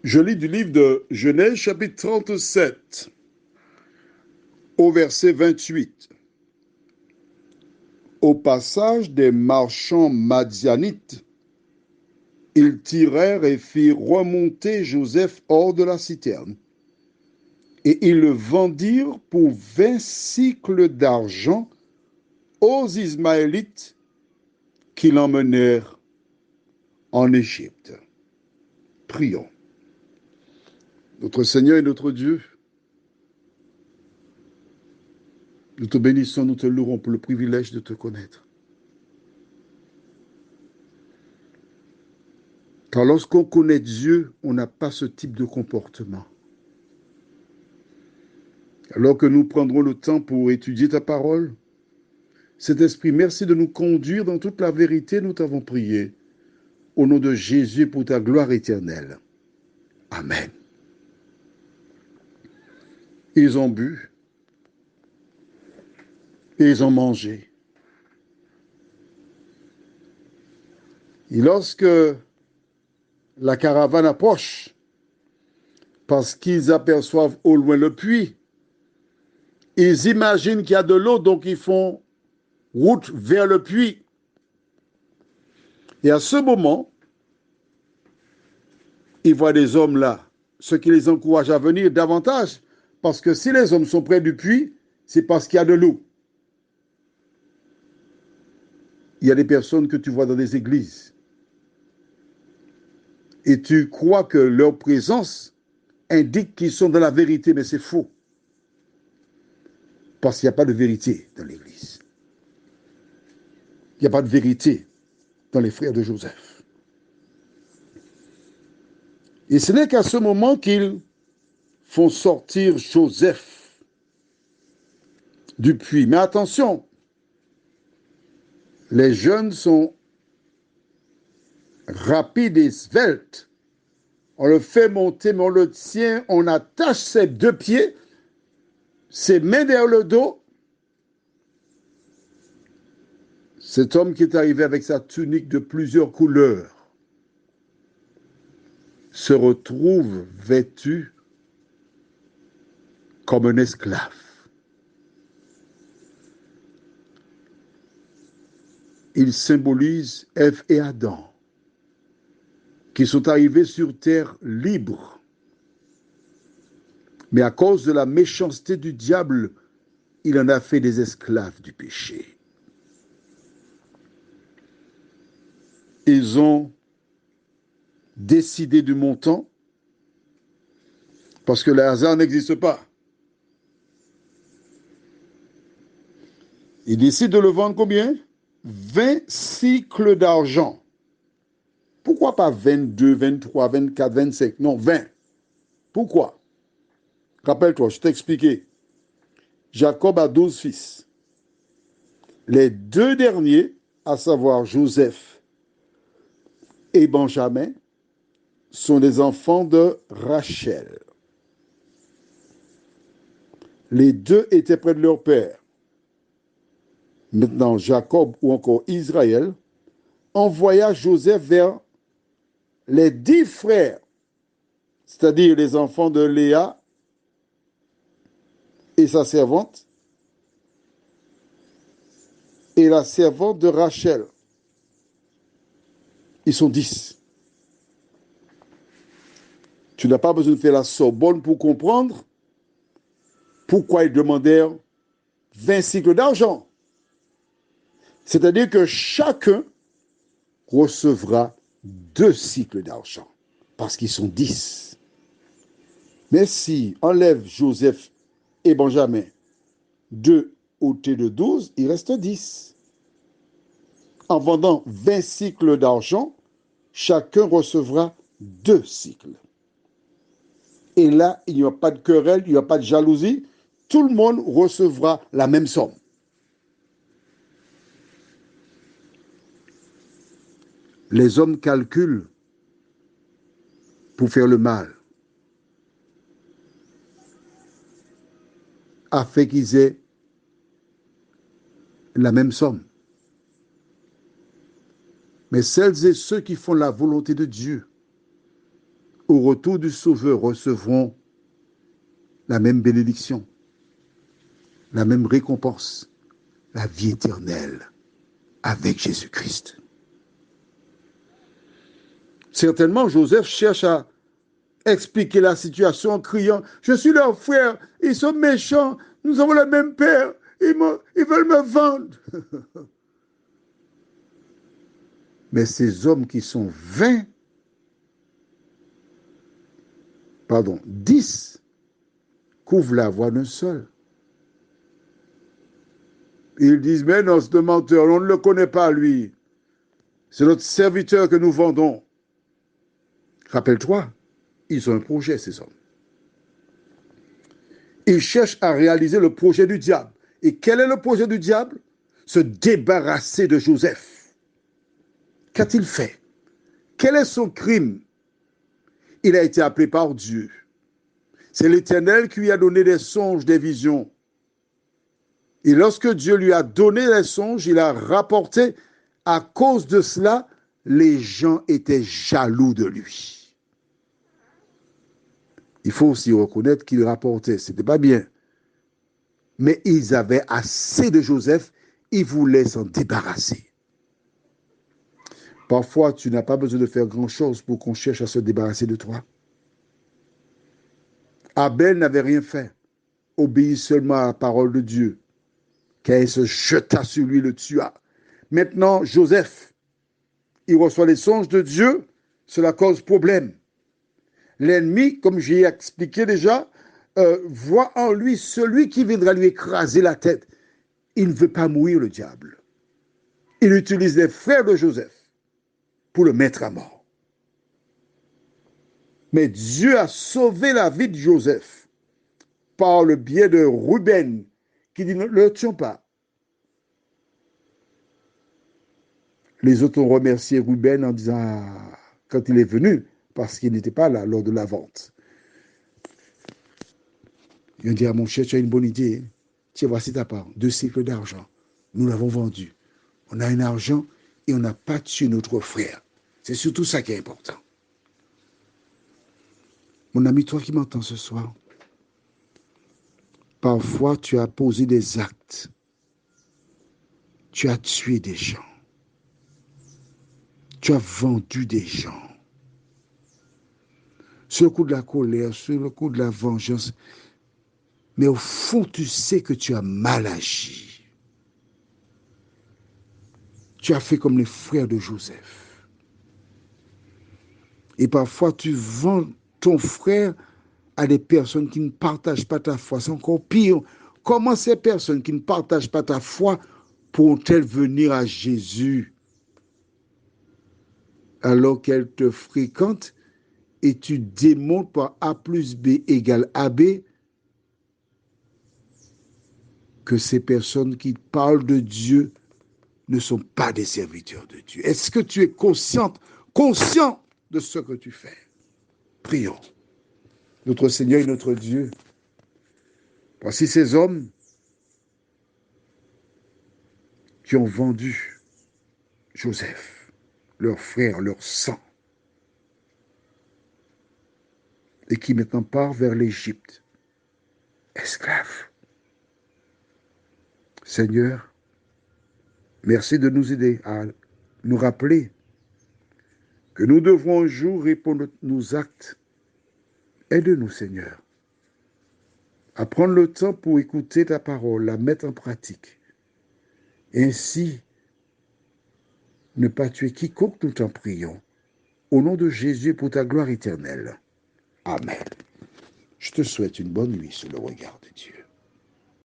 Je lis du livre de Genèse, chapitre 37, au verset 28. Au passage des marchands madianites, ils tirèrent et firent remonter Joseph hors de la citerne. Et ils le vendirent pour 20 cycles d'argent aux Ismaélites qui l'emmenèrent en Égypte. Prions. Notre Seigneur et notre Dieu, nous te bénissons, nous te louons pour le privilège de te connaître. Car lorsqu'on connaît Dieu, on n'a pas ce type de comportement. Alors que nous prendrons le temps pour étudier ta parole, Saint-Esprit, merci de nous conduire dans toute la vérité, nous t'avons prié. Au nom de Jésus, pour ta gloire éternelle. Amen. Ils ont bu et ils ont mangé. Et lorsque la caravane approche, parce qu'ils aperçoivent au loin le puits, ils imaginent qu'il y a de l'eau, donc ils font route vers le puits. Et à ce moment, ils voient des hommes là, ce qui les encourage à venir davantage, parce que si les hommes sont près du puits, c'est parce qu'il y a de l'eau. Il y a des personnes que tu vois dans des églises, et tu crois que leur présence indique qu'ils sont dans la vérité, mais c'est faux. Parce qu'il n'y a pas de vérité dans l'église. Il n'y a pas de vérité dans les frères de Joseph. Et ce n'est qu'à ce moment qu'ils font sortir Joseph du puits. Mais attention, les jeunes sont rapides et sveltes. On le fait monter, mais on le tient, on attache ses deux pieds, ses mains derrière le dos. Cet homme qui est arrivé avec sa tunique de plusieurs couleurs se retrouve vêtu comme un esclave. Il symbolise Ève et Adam, qui sont arrivés sur terre libres. Mais à cause de la méchanceté du diable, il en a fait des esclaves du péché. Ils ont décidé du montant, parce que le hasard n'existe pas. Ils décident de le vendre combien? 20 cycles d'argent. Pourquoi pas 22, 23, 24, 25? Non, 20. Pourquoi? Rappelle-toi, je t'ai expliqué. Jacob a 12 fils. Les deux derniers, à savoir Joseph et Benjamin, sont des enfants de Rachel. Les deux étaient près de leur père. Maintenant, Jacob ou encore Israël envoya Joseph vers les 10 frères, c'est-à-dire les enfants de Léa et sa servante, et la servante de Rachel. Ils sont 10. Tu n'as pas besoin de faire la Sorbonne pour comprendre pourquoi ils demandèrent 20 cycles d'argent. C'est-à-dire que chacun recevra 2 cycles d'argent, parce qu'ils sont 10. Mais si enlève Joseph et Benjamin 2 ôtés de 12, il reste 10. En vendant 20 cycles d'argent, chacun recevra 2 cycles. Et là, il n'y aura pas de querelle, il n'y aura pas de jalousie. Tout le monde recevra la même somme. Les hommes calculent pour faire le mal, afin qu'ils aient la même somme. Mais celles et ceux qui font la volonté de Dieu au retour du Sauveur, recevront la même bénédiction, la même récompense, la vie éternelle avec Jésus-Christ. Certainement, Joseph cherche à expliquer la situation en criant « Je suis leur frère, ils sont méchants, nous avons le même père, ils veulent me vendre. » Mais ces hommes qui sont 10 couvrent la voix d'un seul. Ils disent, mais non, c'est un menteur, on ne le connaît pas, lui. C'est notre serviteur que nous vendons. Rappelle-toi, ils ont un projet, ces hommes. Ils cherchent à réaliser le projet du diable. Et quel est le projet du diable? Se débarrasser de Joseph. Qu'a-t-il fait? Quel est son crime? Il a été appelé par Dieu. C'est l'Éternel qui lui a donné des songes, des visions. Et lorsque Dieu lui a donné les songes, il a rapporté, à cause de cela, les gens étaient jaloux de lui. Il faut aussi reconnaître qu'il rapportait, ce n'était pas bien. Mais ils avaient assez de Joseph, ils voulaient s'en débarrasser. Parfois, tu n'as pas besoin de faire grand-chose pour qu'on cherche à se débarrasser de toi. Abel n'avait rien fait, obéit seulement à la parole de Dieu. Caïn se jeta sur lui, le tua. Maintenant, Joseph, il reçoit les songes de Dieu, cela cause problème. L'ennemi, comme j'ai expliqué déjà, voit en lui celui qui viendra lui écraser la tête. Il ne veut pas mourir, le diable. Il utilise les frères de Joseph pour le mettre à mort. Mais Dieu a sauvé la vie de Joseph par le biais de Ruben, qui dit ne le tuons pas. Les autres ont remercié Ruben en disant, quand il est venu, parce qu'il n'était pas là lors de la vente. Ils ont dit à mon cher, tu as une bonne idée. Tiens, voici ta part, 2 cycles d'argent. Nous l'avons vendu. On a un argent et on n'a pas tué notre frère. C'est surtout ça qui est important. Mon ami, toi qui m'entends ce soir, parfois tu as posé des actes. Tu as tué des gens. Tu as vendu des gens. Sur le coup de la colère, sur le coup de la vengeance. Mais au fond, tu sais que tu as mal agi. Tu as fait comme les frères de Joseph. Et parfois, tu vends ton frère à des personnes qui ne partagent pas ta foi. C'est encore pire. Comment ces personnes qui ne partagent pas ta foi pourront-elles venir à Jésus alors qu'elles te fréquentent et tu démontres par A plus B égale AB que ces personnes qui parlent de Dieu ne sont pas des serviteurs de Dieu? Est-ce que tu es conscient de ce que tu fais? Prions. Notre Seigneur et notre Dieu, voici ces hommes qui ont vendu Joseph, leur frère, leur sang, et qui maintenant partent vers l'Égypte, esclaves. Seigneur, merci de nous aider à nous rappeler que nous devrons un jour répondre à nos actes. Aide-nous, Seigneur, à prendre le temps pour écouter ta parole, la mettre en pratique. Ainsi, ne pas tuer quiconque, nous t'en prions. Au nom de Jésus, pour ta gloire éternelle. Amen. Je te souhaite une bonne nuit sous le regard de Dieu.